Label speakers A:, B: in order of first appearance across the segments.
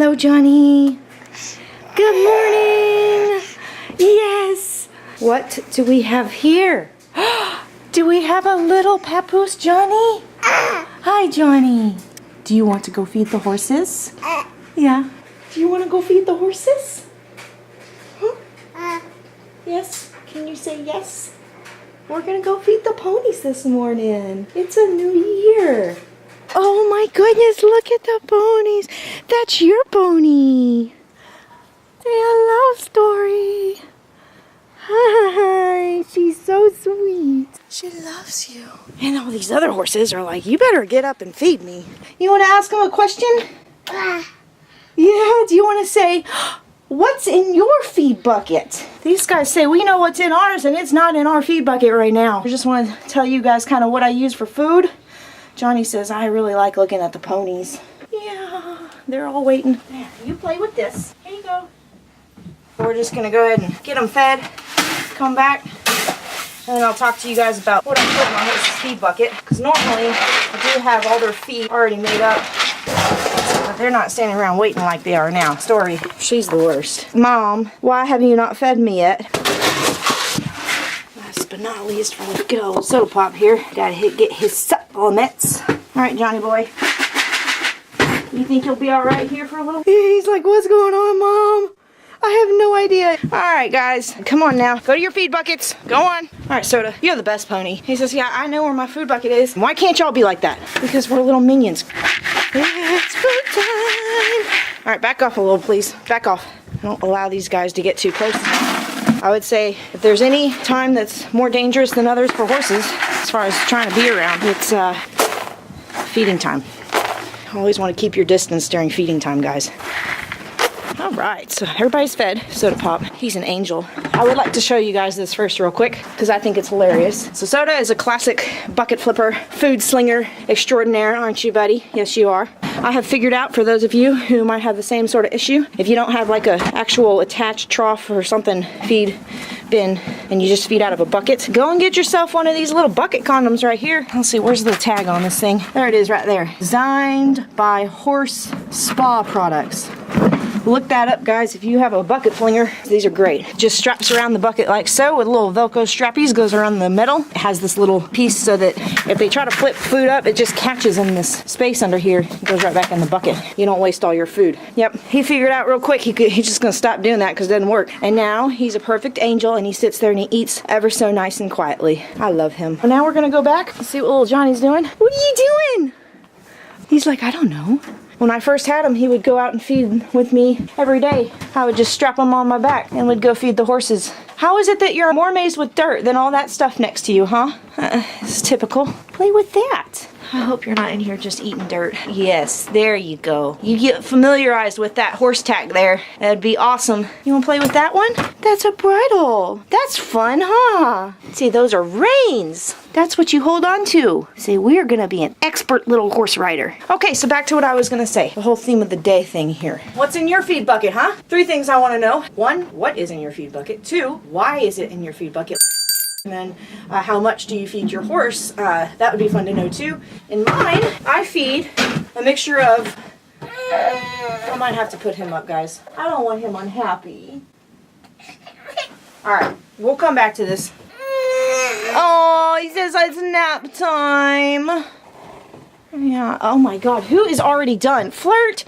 A: Hello, Johnny. Good morning. Yes. What do we have here? Do we have a little papoose, Johnny? Hi, Johnny. Do you want to go feed the horses? Yeah. Do you want to go feed the horses? Huh? Yes. Can you say yes? We're going to go feed the ponies this morning. It's a new year. Oh my goodness, look at the ponies. That's your pony. Say hello, Story. Hi, she's so sweet. She loves you. And all these other horses are like, you better get up and feed me. You want to ask them a question? Yeah, do you want to say, what's in your feed bucket? These guys say, we know what's in ours and it's not in our feed bucket right now. I just want to tell you guys kind of what I use for food. Johnny says, I really like looking at the ponies. Yeah, they're all waiting. Yeah, you play with this. Here you go. We're just going to go ahead and get them fed, come back, and then I'll talk to you guys about what I put in my horse's feed bucket. Because normally, I do have all their feed already made up. But they're not standing around waiting like they are now. Story, she's the worst. Mom, why have you not fed me yet? Last but not least, for the good old soda pop here. Gotta get his supplements. Alright, Johnny boy. You think you'll be alright here for a little? He's like, what's going on, Mom? I have no idea. Alright, guys. Come on now. Go to your feed buckets. Go on. Alright, Soda. You're the best pony. He says, yeah, I know where my food bucket is. Why can't y'all be like that? Because we're little minions. It's food time. Alright, back off a little, please. Back off. Don't allow these guys to get too close. I would say if there's any time that's more dangerous than others for horses, as far as trying to be around, it's feeding time. Always want to keep your distance during feeding time, guys. Alright, so everybody's fed. Soda Pop, he's an angel. I would like to show you guys this first real quick, because I think it's hilarious. So Soda is a classic bucket flipper, food slinger extraordinaire, aren't you, buddy? Yes, you are. I have figured out, for those of you who might have the same sort of issue, if you don't have like a actual attached trough or something feed bin, and you just feed out of a bucket, go and get yourself one of these little bucket condoms right here. Let's see, where's the tag on this thing? There it is right there. Designed by Horse Spa Products. Look that up, guys. If you have a bucket flinger, these are great. Just straps around the bucket like so with little Velcro strappies, goes around the middle. It has this little piece so that if they try to flip food up, it just catches in this space under here. It goes right back in the bucket. You don't waste all your food. Yep, he figured out real quick he's just gonna stop doing that because it doesn't work. And now he's a perfect angel and he sits there and he eats ever so nice and quietly. I love him. And now we're gonna go back and see what little Johnny's doing. What are you doing? He's like, I don't know. When I first had him, he would go out and feed with me every day. I would just strap him on my back and would go feed the horses. How is it that you're more amazed with dirt than all that stuff next to you, huh? It's typical. Play with that. I hope you're not in here just eating dirt. Yes, there you go. You get familiarized with that horse tack there. That'd be awesome. You want to play with that one? That's a bridle. That's fun, huh? See, those are reins. That's what you hold on to. See, we're going to be an expert little horse rider. Okay, so back to what I was going to say. The whole theme of the day thing here. What's in your feed bucket, huh? 3 things I want to know. 1, what is in your feed bucket? 2, why is it in your feed bucket? And then how much do you feed your horse? That would be fun to know too. In mine, I feed a mixture of... I might have to put him up, guys. I don't want him unhappy. Alright, we'll come back to this. Oh, he says it's nap time. Yeah, oh my god, who is already done? Flirt,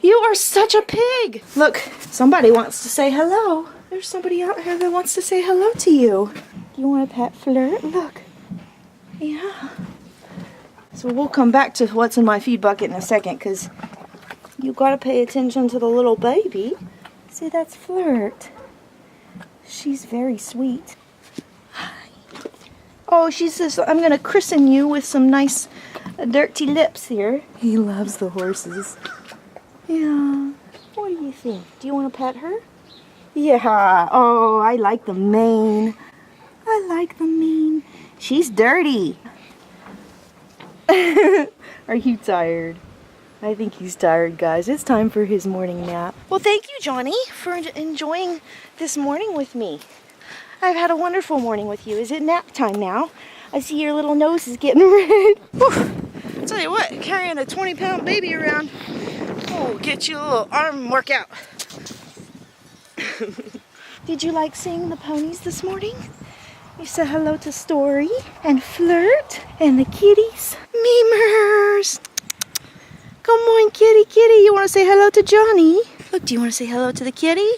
A: you are such a pig. Look, somebody wants to say hello. There's somebody out here that wants to say hello to you. You want a pet, Flirt? Look. Yeah. So we'll come back to what's in my feed bucket in a second, because you got to pay attention to the little baby. See, that's Flirt. She's very sweet. Hi. Oh, she says, I'm going to christen you with some nice dirty lips here. He loves the horses. Yeah. What do you think? Do you want to pet her? Yeah. Oh, I like the mane. I like the mane. She's dirty. Are you tired? I think he's tired, guys. It's time for his morning nap. Well, thank you, Johnny, for enjoying this morning with me. I've had a wonderful morning with you. Is it nap time now? I see your little nose is getting red. Whew. I'll tell you what, carrying a 20-pound baby around. go! Get you a little arm workout. Did you like seeing the ponies this morning? You said hello to Story and Flirt and the kitties. Memers! Come on, kitty, kitty. You want to say hello to Johnny? Look, do you want to say hello to the kitty?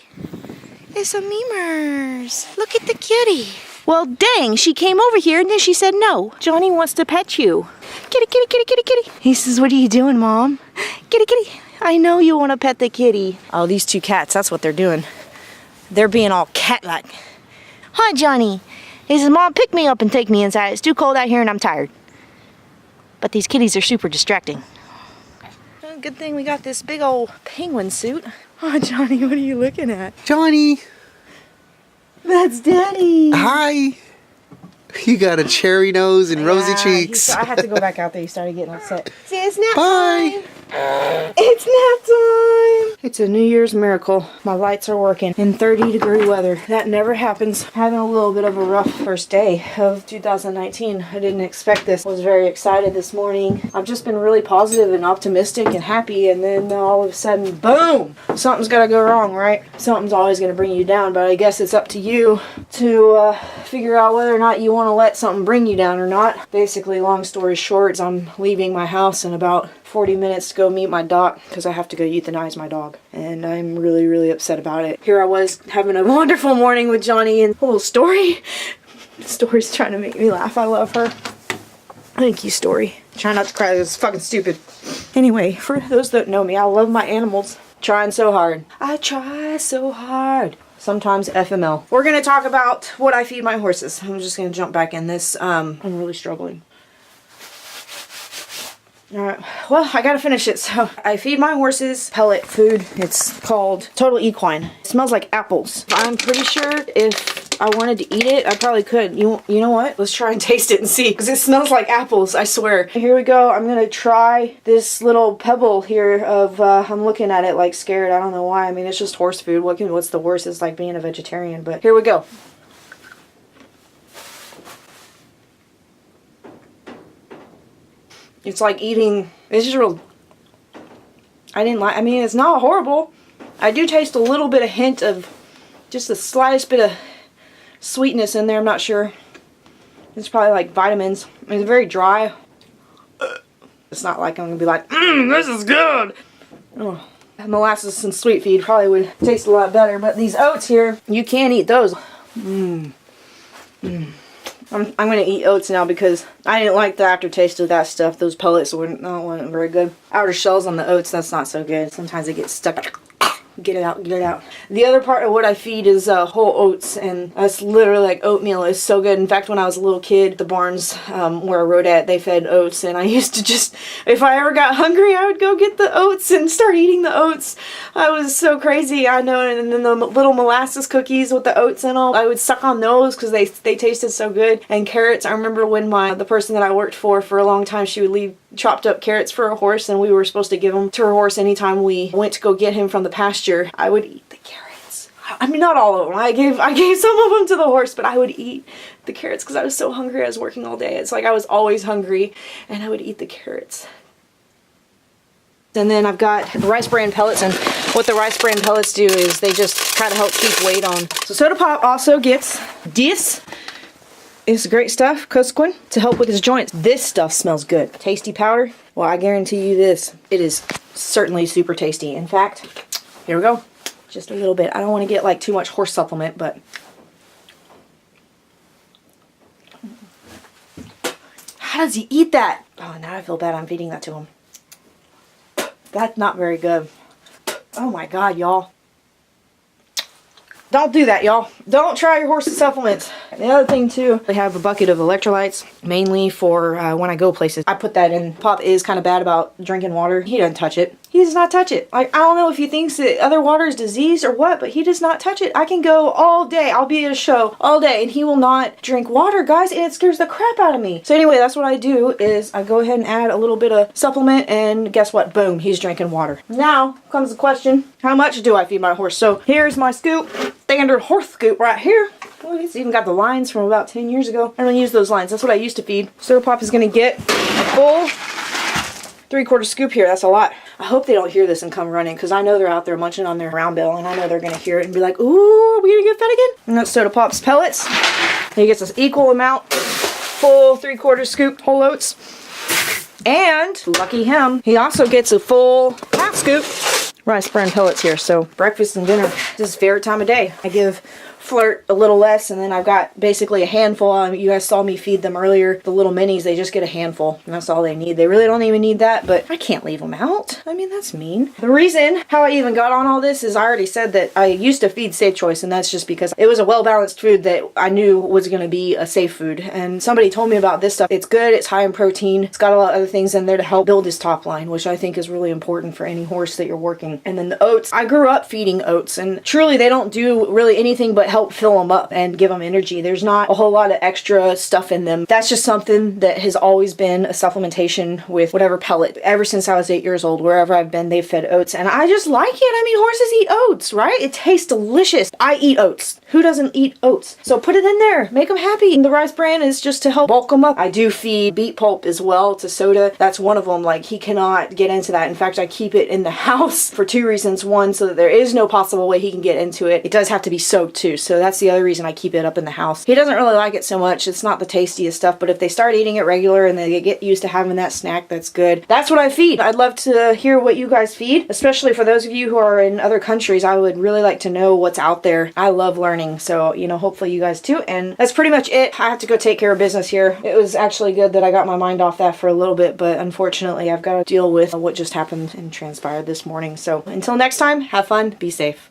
A: It's a Memers. Look at the kitty. Well, dang, she came over here and then she said no. Johnny wants to pet you. Kitty, kitty, kitty, kitty, kitty. He says, what are you doing, Mom? Kitty, kitty. I know you want to pet the kitty. Oh, these two cats, that's what they're doing. They're being all cat-like. Hi, Johnny. He says, Mom, pick me up and take me inside. It's too cold out here and I'm tired. But these kitties are super distracting. Well, good thing we got this big old penguin suit. Oh, Johnny, what are you looking at?
B: Johnny!
A: That's Daddy!
B: Hi! You got a cherry nose and rosy cheeks.
A: I had to go back out there. He started getting upset. See, it's nap
B: Bye!
A: time! It's nap time! It's a New Year's miracle. My lights are working in 30-degree weather. That never happens. Having a little bit of a rough first day of 2019. I didn't expect this. I was very excited this morning. I've just been really positive and optimistic and happy, and then all of a sudden, boom! Something's gotta go wrong, right? Something's always gonna bring you down, but I guess it's up to you to figure out whether or not you want to let something bring you down or not. Basically, long story short, I'm leaving my house in about 40 minutes to go meet my doc because I have to go euthanize my dog. And I'm really, really upset about it. Here I was having a wonderful morning with Johnny and a little Story. Story's trying to make me laugh. I love her. Thank you, Story. Try not to cry. It's fucking stupid. Anyway, for those that know me, I love my animals. Trying so hard. I try so hard. Sometimes FML. We're going to talk about what I feed my horses. I'm just going to jump back in this. I'm really struggling. Alright, well, I gotta finish it. So, I feed my horses pellet food. It's called Total Equine. It smells like apples. I'm pretty sure if I wanted to eat it, I probably could. You know what? Let's try and taste it and see. Because it smells like apples, I swear. Here we go. I'm gonna try this little pebble here of, I'm looking at it like scared. I don't know why. I mean, it's just horse food. What's the worst? It's like being a vegetarian. But here we go. It's like eating, it's just real, I mean, it's not horrible. I do taste a little bit of hint of, just the slightest bit of sweetness in there, I'm not sure. It's probably like vitamins. It's very dry. It's not like I'm going to be like, this is good. Oh, molasses and sweet feed probably would taste a lot better, but these oats here, you can't eat those. I'm going to eat oats now because I didn't like the aftertaste of that stuff. Those pellets weren't very good. Outer shells on the oats, that's not so good. Sometimes they get stuck. Get it out, get it out. The other part of what I feed is whole oats, and that's literally like oatmeal. It's so good. In fact, when I was a little kid, the barns where I rode at, they fed oats, and I used to just, if I ever got hungry, I would go get the oats and start eating the oats. I was so crazy, I know. And then the little molasses cookies with the oats in them, I would suck on those because they tasted so good. And carrots, I remember when the person that I worked for a long time, she would leave chopped up carrots for a horse, and we were supposed to give them to her horse anytime we went to go get him from the pasture. I would eat the carrots. I mean, not all of them. I gave some of them to the horse, but I would eat the carrots because I was so hungry. I was working all day. It's like I was always hungry, and I would eat the carrots. And then I've got rice bran pellets, and what the rice bran pellets do is they just kind of help keep weight on. So Soda Pop also gets this. It's great stuff, Cosquin, to help with his joints. This stuff smells good. Tasty powder. Well, I guarantee you this. It is certainly super tasty. In fact, here we go. Just a little bit. I don't want to get like too much horse supplement, but how does he eat that? Oh, now I feel bad I'm feeding that to him. That's not very good. Oh my God, y'all. Don't do that, y'all. Don't try your horse's supplements. The other thing too, I have a bucket of electrolytes, mainly for when I go places. I put that in. Pop is kind of bad about drinking water. He doesn't touch it. He does not touch it. Like, I don't know if he thinks that other water is diseased or what, but he does not touch it. I can go all day. I'll be at a show all day, and he will not drink water, guys, and it scares the crap out of me. So anyway, that's what I do, is I go ahead and add a little bit of supplement, and guess what? Boom, he's drinking water. Now comes the question, how much do I feed my horse? So here's my scoop, standard horse scoop right here. Oh, it's even got the lines from about 10 years ago. I don't use those lines. That's what I used to feed. Soda Pop is going to get a full 3/4 scoop here. That's a lot. I hope they don't hear this and come running, because I know they're out there munching on their round bale, and I know they're going to hear it and be like, ooh, are we going to get fed again? And that's Soda Pop's pellets. He gets this equal amount, full 3/4 scoop whole oats. And lucky him, he also gets a full half scoop rice bran pellets here. So breakfast and dinner, this is his favorite time of day. I give Flirt a little less, and then I've got basically a handful. You guys saw me feed them earlier. The little minis, they just get a handful, and that's all they need. They really don't even need that, but I can't leave them out. I mean, that's mean. The reason how I even got on all this is I already said that I used to feed Safe Choice, and that's just because it was a well-balanced food that I knew was going to be a safe food. And somebody told me about this stuff. It's good, it's high in protein, it's got a lot of other things in there to help build his top line, which I think is really important for any horse that you're working. And then the oats, I grew up feeding oats, and truly they don't do really anything but help fill them up and give them energy. There's not a whole lot of extra stuff in them. That's just something that has always been a supplementation with whatever pellet. Ever since I was 8 years old, wherever I've been, they've fed oats, and I just like it. I mean, horses eat oats, right? It tastes delicious. I eat oats. Who doesn't eat oats? So put it in there. Make them happy. And the rice bran is just to help bulk them up. I do feed beet pulp as well to Soda. That's one of them. Like, he cannot get into that. In fact, I keep it in the house for 2 reasons. One, so that there is no possible way he can get into it. It does have to be soaked too, so that's the other reason I keep it up in the house. He doesn't really like it so much. It's not the tastiest stuff, but if they start eating it regular and they get used to having that snack, that's good. That's what I feed. I'd love to hear what you guys feed, especially for those of you who are in other countries. I would really like to know what's out there. I love learning, so, you know, hopefully you guys too. And that's pretty much it. I have to go take care of business here. It was actually good that I got my mind off that for a little bit, but unfortunately I've got to deal with what just happened and transpired this morning. So until next time, have fun, be safe.